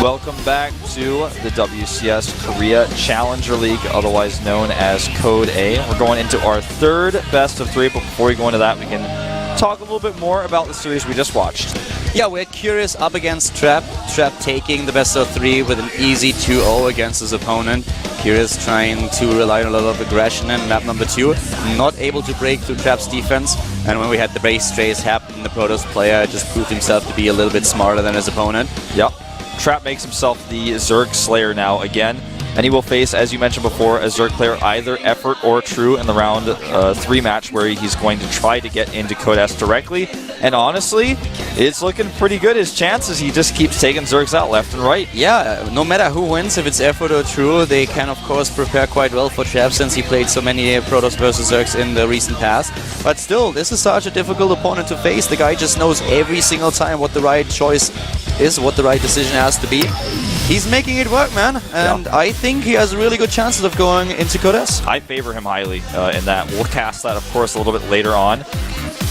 Welcome back to the WCS Korea Challenger League, otherwise known as Code A. We're going into our third best of three, but before we go into that, we can talk a little bit more about the series we just watched. Yeah, we had Curious up against Trap. Trap taking the best of three with an easy 2-0 against his opponent. Curious trying to rely on a lot of aggression in map number 2, not able to break through Trap's defense. And when we had the base trace happen, the Protoss player just proved himself to be a little bit smarter than his opponent. Yep. Trap makes himself the Zerg Slayer now again, and he will face, as you mentioned before, a Zerg player either Effort or True in the round 3 match, where he's going to try to get into Code S directly. And honestly, it's looking pretty good, his chances. He just keeps taking Zergs out left and right. Yeah, no matter who wins, if it's Effort or True, they can of course prepare quite well for Trap, since he played so many Protoss versus Zergs in the recent past. But still, this is such a difficult opponent to face. The guy just knows every single time what the right choice is, what the right decision has to be. He's making it work, man, and yeah. I think he has really good chances of going into Code S. I favor him highly in that. We'll cast that, of course, a little bit later on.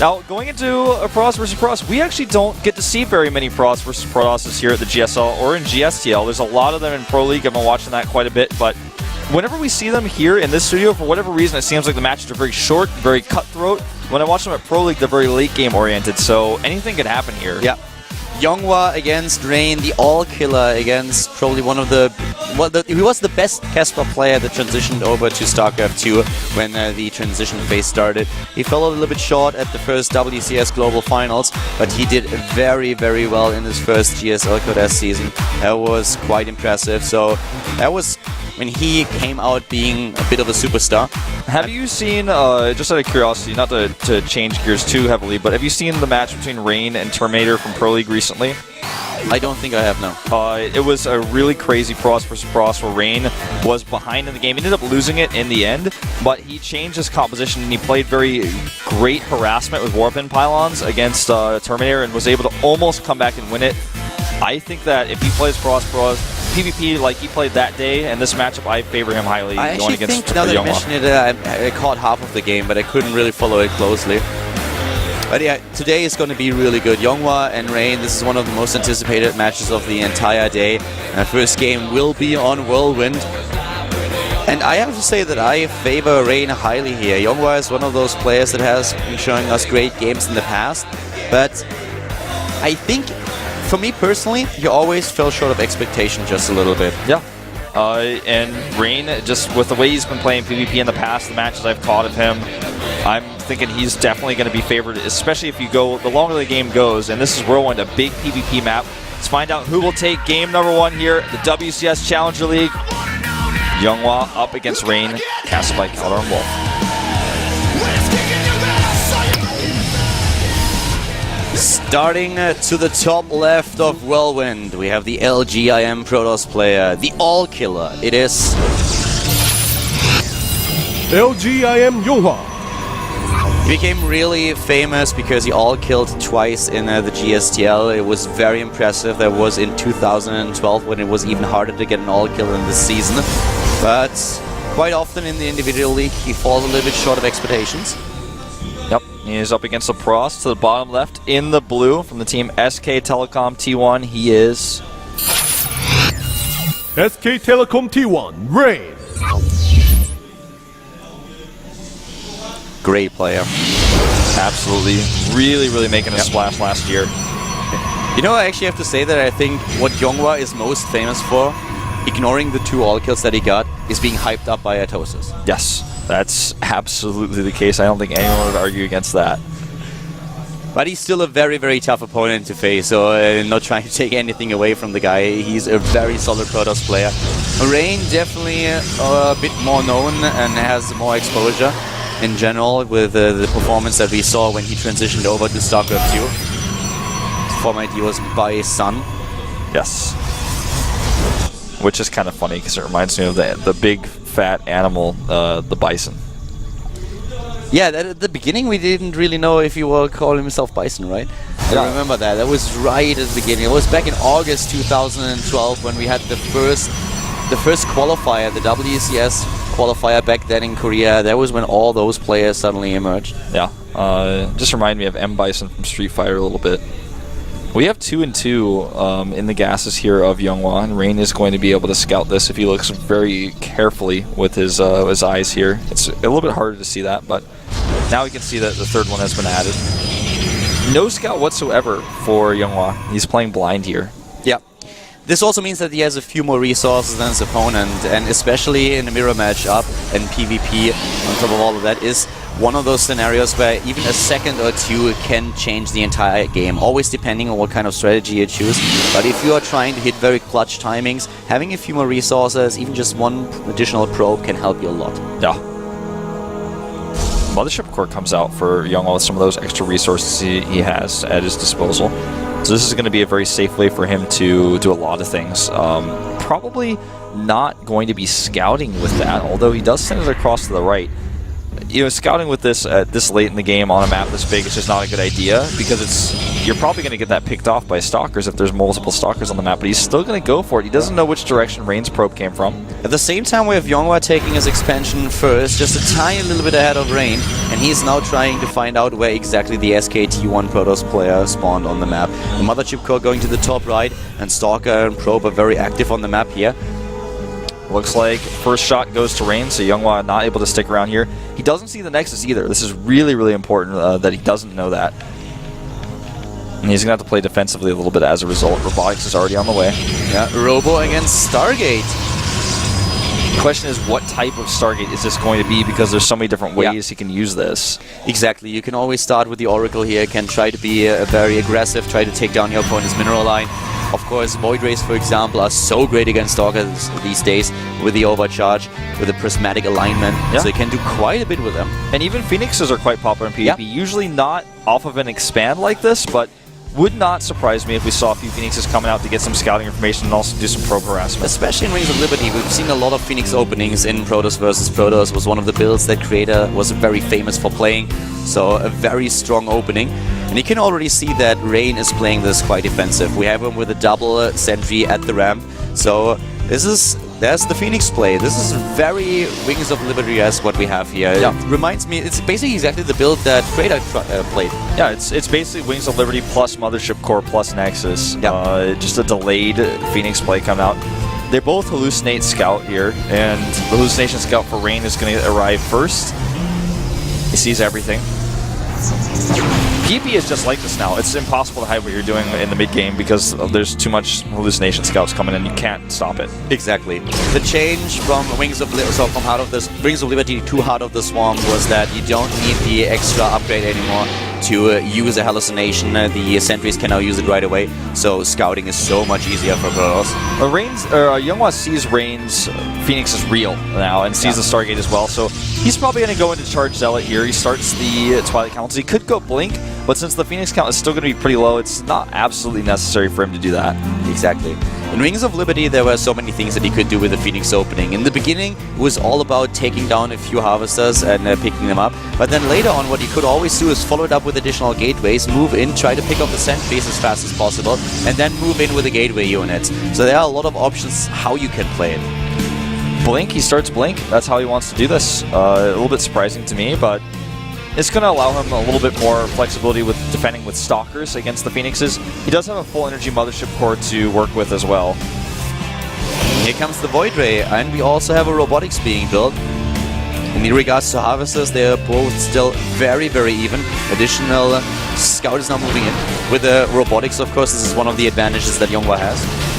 Now, going into a Protoss versus Protoss, we actually don't get to see very many Protoss versus Protosses here at the GSL or in GSTL. There's a lot of them in Pro League. I've been watching that quite a bit, but whenever we see them here in this studio, for whatever reason, it seems like the matches are very short, very cutthroat. When I watch them at Pro League, they're very late game oriented, so anything could happen here. Yeah. Yonghwa against Rain, the all-killer against probably one of the... Well, he was the best Casper player that transitioned over to StarCraft 2 when the transition phase started. He fell a little bit short at the first WCS Global Finals, but he did very, very well in his first GSL Code S season. That was quite impressive. So that was when he came out being a bit of a superstar. Have you seen, just out of curiosity, not to change gears too heavily, but have you seen the match between Rain and Terminator from Pro League recently? I don't think I have, no. It was a really crazy Protoss versus Protoss where Rain was behind in the game. He ended up losing it in the end, but he changed his composition and he played very great harassment with Warpin Pylons against Terminator and was able to almost come back and win it. I think that if he plays Protoss PvP like he played that day, and this matchup, I favor him highly going against Yonghwa. I actually think, now that I mentioned it, I caught half of the game, but I couldn't really follow it closely. But yeah, today is going to be really good. Yonghwa and Rain, this is one of the most anticipated matches of the entire day. First game will be on Whirlwind. And I have to say that I favor Rain highly here. Yonghwa is one of those players that has been showing us great games in the past. But I think, for me personally, he always fell short of expectation just a little bit. Yeah. And Rain, just with the way he's been playing PvP in the past, the matches I've caught of him, I'm thinking he's definitely going to be favored, especially if you go, the longer the game goes, and this is Whirlwind, a big PvP map. Let's find out who will take game number 1 here, the WCS Challenger League. Yonghwa up against Rain, casted by Caldor and Wolf. Starting to the top left of Whirlwind, we have the LGIM Protoss player, the all-killer. It is LGIM Yonghwa. He became really famous because he all-killed twice in the GSTL. It was very impressive. That was in 2012 when it was even harder to get an all-kill in this season. But quite often in the individual league, he falls a little bit short of expectations. Yep, he is up against the Protoss to the bottom left in the blue from the team SK Telecom T1. He is SK Telecom T1, Rain. Great player. Absolutely. Really making a splash last year. You know, I actually have to say that I think what Yonghwa is most famous for, ignoring the 2 all-kills that he got, is being hyped up by Atosis. Yes, that's absolutely the case. I don't think anyone would argue against that. But he's still a very tough opponent to face, so not trying to take anything away from the guy. He's a very solid Protoss player. Rain definitely a bit more known and has more exposure in general with the performance that we saw when he transitioned over to StarCraft 2. His former ID was by Sun. Yes. Which is kind of funny because it reminds me of the big fat animal, the bison. Yeah, at the beginning we didn't really know if he will call himself Bison, right? I remember that. That was right at the beginning. It was back in August 2012 when we had the first qualifier, the WCS qualifier back then in Korea. That was when all those players suddenly emerged. Yeah, just reminded me of M. Bison from Street Fighter a little bit. We have 2 and 2 in the gases here of Younghwa, and Rain is going to be able to scout this if he looks very carefully with his eyes here. It's a little bit harder to see that, but now we can see that the third one has been added. No scout whatsoever for Younghwa. He's playing blind here. Yeah. This also means that he has a few more resources than his opponent, and especially in the mirror matchup and PvP, on top of all of that, is one of those scenarios where even a second or two can change the entire game, always depending on what kind of strategy you choose. But if you are trying to hit very clutch timings, having a few more resources, even just one additional probe, can help you a lot. Yeah. Mothership Core comes out for Younghwa with some of those extra resources he has at his disposal. So this is going to be a very safe way for him to do a lot of things. Probably not going to be scouting with that, although he does send it across to the right. You know, scouting with this this late in the game on a map this big is just not a good idea, because you're probably going to get that picked off by stalkers if there's multiple stalkers on the map, but he's still going to go for it. He doesn't know which direction Rain's probe came from. At the same time, we have Younghwa taking his expansion first, just a tiny little bit ahead of Rain, and he's now trying to find out where exactly the SKT1 Protoss player spawned on the map. The Mothership Core going to the top right, and Stalker and Probe are very active on the map here. Looks like first shot goes to Rain, so Younghwa not able to stick around here. He doesn't see the Nexus either. This is really, really important that he doesn't know that. And he's going to have to play defensively a little bit as a result. Robotics is already on the way. Yeah, Robo against Stargate. The question is, what type of Stargate is this going to be? Because there's so many different ways he can use this. Exactly. You can always start with the Oracle here. Can try to be very aggressive, try to take down your opponent's mineral line. Of course, Void Rays, for example, are so great against Stalkers these days with the overcharge, with the prismatic alignment. So you can do quite a bit with them. And even Phoenixes are quite popular in PvP. Usually not off of an expand like this, but would not surprise me if we saw a few Phoenixes coming out to get some scouting information and also do some probe harassment. Especially in Rings of Liberty, we've seen a lot of Phoenix openings in Protoss versus Protoss. Was one of the builds that Creator was very famous for playing, so a very strong opening. And you can already see that Rain is playing this quite defensive. We have him with a double sentry at the ramp, so there's the Phoenix play. This is very Wings of Liberty as what we have here. Yeah. It reminds me, it's basically exactly the build that Creator played. Yeah, it's basically Wings of Liberty plus Mothership Core plus Nexus. Just a delayed Phoenix play coming out. They both hallucinate Scout here, and the hallucination Scout for Rain is going to arrive first. He sees everything. PvP is just like this now. It's impossible to hide what you're doing in the mid-game because there's too much hallucination scouts coming in. You can't stop it. Exactly. The change from Wings of Liberty to Heart of the Swarm was that you don't need the extra upgrade anymore to use a hallucination. The sentries can now use it right away, so scouting is so much easier for Protoss. Younghwa sees Rain's Phoenix is real now and sees the Stargate as well, so he's probably going to go into Charge Zealot here. He starts the Twilight Council. He could go Blink, but since the Phoenix count is still going to be pretty low, it's not absolutely necessary for him to do that. Exactly. In Rings of Liberty, there were so many things that he could do with the Phoenix opening. In the beginning, it was all about taking down a few Harvesters and picking them up. But then later on, what he could always do is follow it up with additional gateways, move in, try to pick up the sentries as fast as possible, and then move in with the gateway units. So there are a lot of options how you can play it. Blink, he starts Blink. That's how he wants to do this. A little bit surprising to me, but it's going to allow him a little bit more flexibility with defending with Stalkers against the Phoenixes. He does have a full energy Mothership Core to work with as well. Here comes the Void Ray, and we also have a Robotics being built. In regards to Harvesters, they are both still very, very even. Additional Scout is now moving in. With the Robotics, of course, this is one of the advantages that Younghwa has.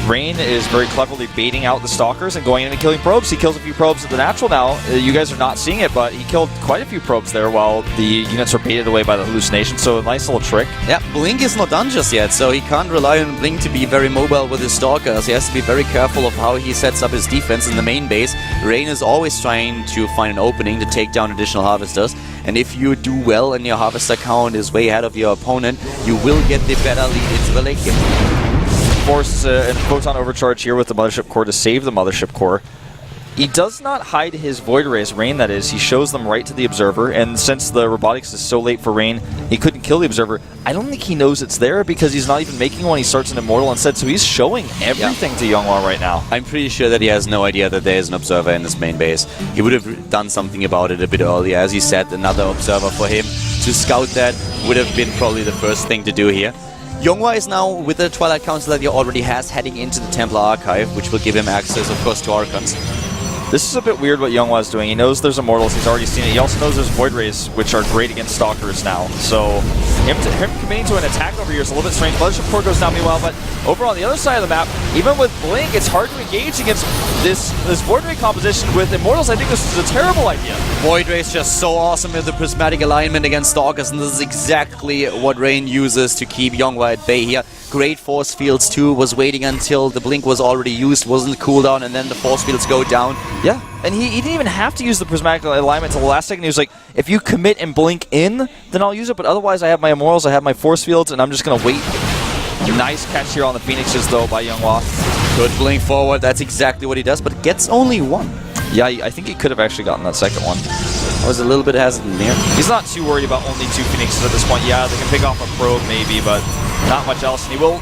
Rain is very cleverly baiting out the Stalkers and going in and killing probes. He kills a few probes at the natural now. You guys are not seeing it, but he killed quite a few probes there while the units are baited away by the hallucination, so a nice little trick. Yeah, Blink is not done just yet, so he can't rely on Blink to be very mobile with his Stalkers. He has to be very careful of how he sets up his defense in the main base. Rain is always trying to find an opening to take down additional Harvesters, and if you do well and your Harvester count is way ahead of your opponent, you will get the better lead into the late game. Forces a Photon Overcharge here with the Mothership Core to save the Mothership Core. He does not hide his Void Rays, Rain that is. He shows them right to the Observer, and since the Robotics is so late for Rain, he couldn't kill the Observer. I don't think he knows it's there because he's not even making one. He starts an Immortal instead, so he's showing everything to Younghwa right now. I'm pretty sure that he has no idea that there is an Observer in his main base. He would have done something about it a bit earlier. As he said, another Observer for him to scout that would have been probably the first thing to do here. Yonghwa is now with the Twilight Council that he already has heading into the Templar Archive, which will give him access, of course, to Archons. This is a bit weird what Younghwa is doing. He knows there's Immortals. He's already seen it. He also knows there's Void Rays, which are great against Stalkers now. So him committing to an attack over here is a little bit strange. Blood Support goes down meanwhile, but over on the other side of the map, even with Blink, it's hard to engage against this Void Ray composition with Immortals. I think this is a terrible idea. Void Ray is just so awesome with the prismatic alignment against Stalkers, and this is exactly what Rain uses to keep Younghwa at bay here. Great force fields too, was waiting until the blink was already used, wasn't cooldown, and then the force fields go down. Yeah, and he didn't even have to use the prismatic alignment until the last second. He was like, if you commit and blink in, then I'll use it, but otherwise I have my Immortals, I have my force fields, and I'm just going to wait. Nice catch here on the Phoenixes though by Younghwa. Good blink forward, that's exactly what he does, but gets only one. Yeah, I think he could have actually gotten that second one. I was a little bit hesitant there. He's not too worried about only 2 Phoenixes at this point. Yeah, they can pick off a probe maybe, but not much else, and he will...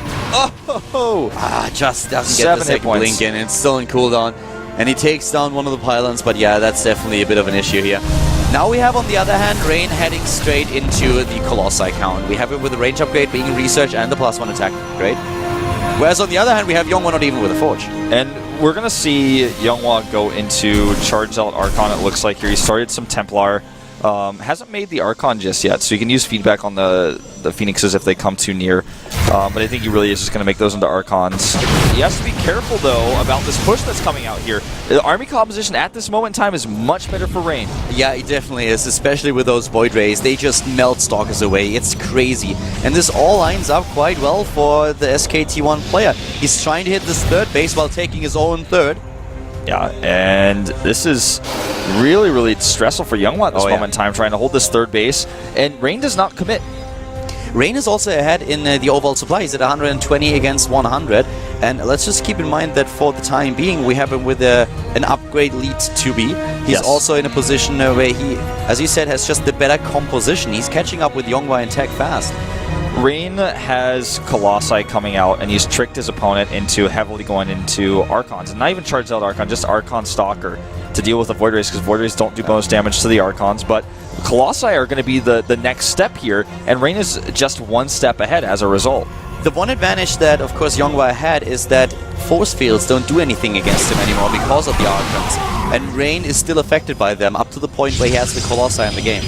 Oh! Just doesn't get the second blink in. It's still in cooldown. And he takes down one of the pylons, but yeah, that's definitely a bit of an issue here. Now we have, on the other hand, Rain heading straight into the Colossi count. We have it with the range upgrade being research and the +1 attack upgrade. Whereas on the other hand, we have Younghwa not even with a Forge. And we're going to see Younghwa go into Charge Zealot Archon, it looks like here. He started some Templar. Hasn't made the Archon just yet, so you can use feedback on the Phoenixes if they come too near. But I think he really is just going to make those into Archons. He has to be careful, though, about this push that's coming out here. The army composition at this moment in time is much better for Rain. Yeah, it definitely is, especially with those Void Rays. They just melt Stalkers away. It's crazy. And this all lines up quite well for the SKT1 player. He's trying to hit this third base while taking his own third. Yeah, and this is really, really stressful for Younghwa at this moment in time, trying to hold this third base. And Rain does not commit. Rain is also ahead in the overall supply. He's at 120 against 100. And let's just keep in mind that for the time being, we have him with an upgrade lead to be. He's also in a position where he, as you said, has just the better composition. He's catching up with Younghwa in tech fast. Rain has Colossi coming out, and he's tricked his opponent into heavily going into Archons. And not even Charge Zealot Archon, just Archon Stalker to deal with the Void Rays, because Void Rays don't do bonus damage to the Archons. But Colossi are going to be the next step here, and Rain is just one step ahead as a result. The one advantage that, of course, Younghwa had is that force fields don't do anything against him anymore because of the Archons. And Rain is still affected by them, up to the point where he has the Colossi in the game.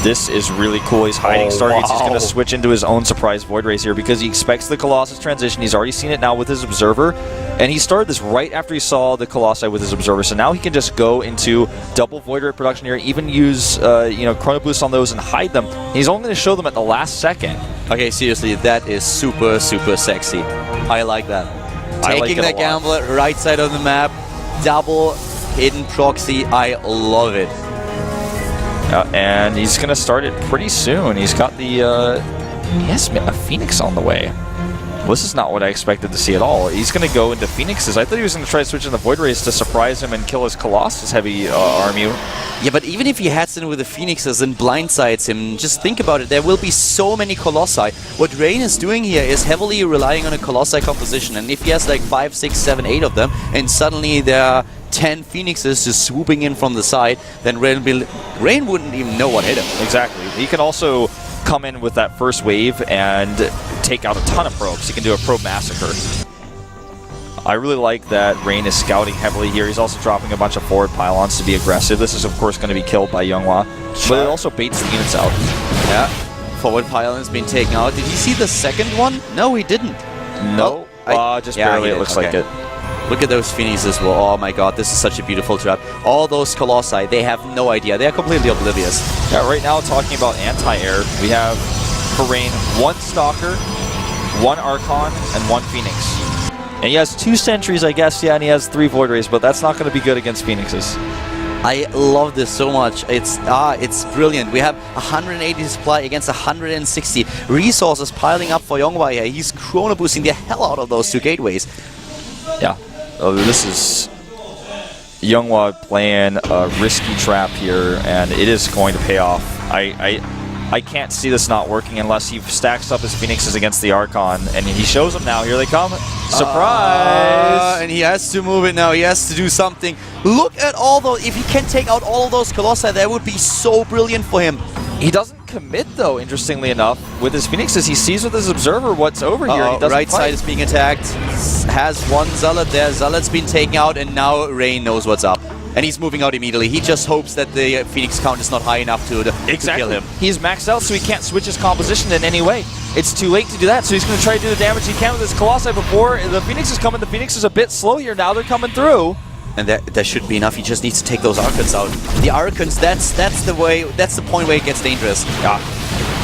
This is really cool. He's hiding Stargates. He's going to switch into his own surprise Void Rays here because he expects the Colossus transition. He's already seen it now with his Observer. And he started this right after he saw the Colossi with his Observer. So now he can just go into double Void Ray production here, even use Chrono Boost on those and hide them. He's only going to show them at the last second. Okay, seriously, that is super, super sexy. I like that. Taking the gamble at right side of the map, double hidden proxy. I love it. And he's going to start it pretty soon. He's got the... he has a Phoenix on the way. Well, this is not what I expected to see at all. He's going to go into Phoenixes. I thought he was going to try to switch in the Void Rays to surprise him and kill his Colossus heavy army. Yeah, but even if he heads in with the Phoenixes and blindsides him, just think about it. There will be so many Colossi. What Rain is doing here is heavily relying on a Colossi composition. And if he has like 5, 6, 7, 8 of them, and suddenly there are 10 Phoenixes just swooping in from the side, then Rain wouldn't even know what hit him. Exactly. He can also come in with that first wave and take out a ton of probes. He can do a probe massacre. I really like that Rain is scouting heavily here. He's also dropping a bunch of forward pylons to be aggressive. This is, of course, going to be killed by Younghwa, but it also baits the units out. Yeah, forward pylon's been taken out. Did he see the second one? No, he didn't. No, just barely, it looks like it. Look at those Phoenixes. Oh my god, this is such a beautiful trap. All those Colossi, they have no idea. They are completely oblivious. Yeah, right now, talking about anti-air, we have, for Rain, 1 Stalker, 1 Archon, and 1 Phoenix. And he has 2 Sentries, I guess, yeah, and he has 3 Void Rays, but that's not going to be good against Phoenixes. I love this so much. It's brilliant. We have 180 supply against 160 resources piling up for Younghwa here. He's chrono boosting the hell out of those 2 gateways. Yeah. This is Younghwa playing a risky trap here, and it is going to pay off. I can't see this not working unless he stacks up his Phoenixes against the Archon, and he shows them now. Here they come. Surprise! And he has to move it now. He has to do something. Look at all those. If he can take out all of those Colossi, that would be so brilliant for him. He doesn't commit, though, interestingly enough, with his Phoenixes. He sees with his Observer what's over here. He doesn't right fight. side is being attacked. Has one Zealot there. Zealot's been taken out, and now Rain knows what's up. And he's moving out immediately. He just hopes that the Phoenix count is not high enough to kill him. He's maxed out, so he can't switch his composition in any way. It's too late to do that, so he's going to try to do the damage he can with his Colossi before the Phoenix is coming. The Phoenix is a bit slow here now. They're coming through. And that should be enough. He just needs to take those Archons out. The Archons, that's the point where it gets dangerous. Yeah.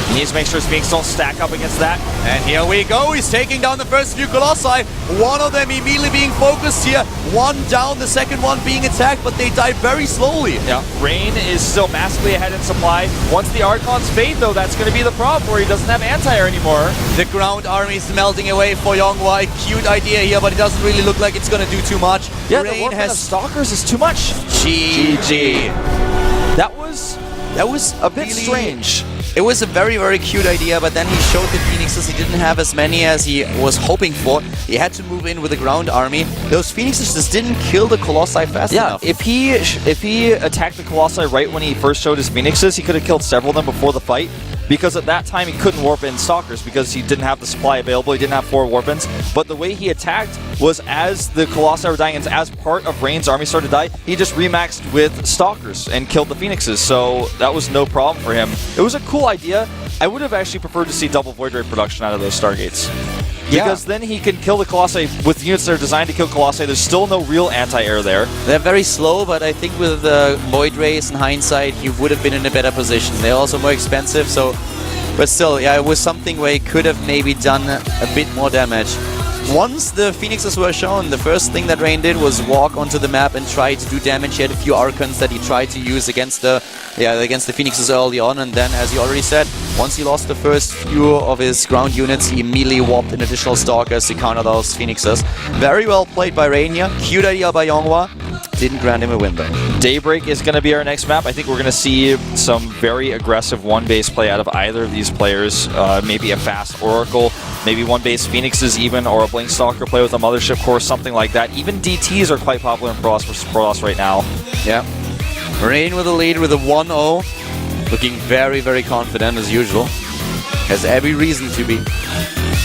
He needs to make sure his Phoenix don't stack up against that. And here we go. He's taking down the first few Colossi. One of them immediately being focused here. One down, the second one being attacked, but they die very slowly. Yeah, Rain is still massively ahead in supply. Once the Archons fade, though, that's going to be the problem where he doesn't have anti-air anymore. The ground army is melting away for Yonghwa. A cute idea here, but it doesn't really look like it's going to do too much. Yeah, Rain the Warframe has of Stalkers is too much. GG. That was a bit really strange. It was a very, very cute idea, but then he showed the Phoenixes he didn't have as many as he was hoping for. He had to move in with the ground army. Those Phoenixes just didn't kill the Colossi fast enough. If he attacked the Colossi right when he first showed his Phoenixes, he could have killed several of them before the fight. Because at that time he couldn't warp in Stalkers because he didn't have the supply available. He didn't have 4 warp-ins. But the way he attacked was as the Colossi were dying and as part of Rain's army started to die, he just remaxed with Stalkers and killed the Phoenixes. So that was no problem for him. It was a cool idea. I would have actually preferred to see double Void Ray production out of those Stargates. Because then he can kill the Colossi with units that are designed to kill Colossi. There's still no real anti-air there. They're very slow, but I think with the Void Rays in hindsight, he would have been in a better position. They're also more expensive, so... But still, yeah, it was something where he could have maybe done a bit more damage. Once the Phoenixes were shown, the first thing that Rain did was walk onto the map and try to do damage. He had a few Archons that he tried to use against the Phoenixes early on, and then, as you already said, once he lost the first few of his ground units, he immediately warped in additional Stalkers to counter those Phoenixes. Very well played by Rain here. Cute idea by Yonghwa. Didn't grant him a win though. Daybreak is going to be our next map. I think we're going to see some very aggressive one-base play out of either of these players. Maybe a fast Oracle, maybe one-base Phoenixes even, or a Blink Stalker play with a Mothership Core, something like that. Even DTs are quite popular in Protoss versus Protoss right now. Yeah. Rain with the lead with a 1-0. Looking very, very confident as usual. Has every reason to be.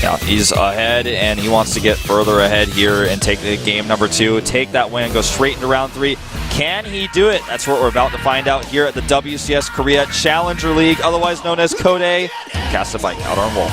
Yeah, he's ahead, and he wants to get further ahead here and take the game number 2, take that win, go straight into round 3. Can he do it? That's what we're about to find out here at the WCS Korea Challenger League, otherwise known as KODAY. Cast a bike out on Wolf.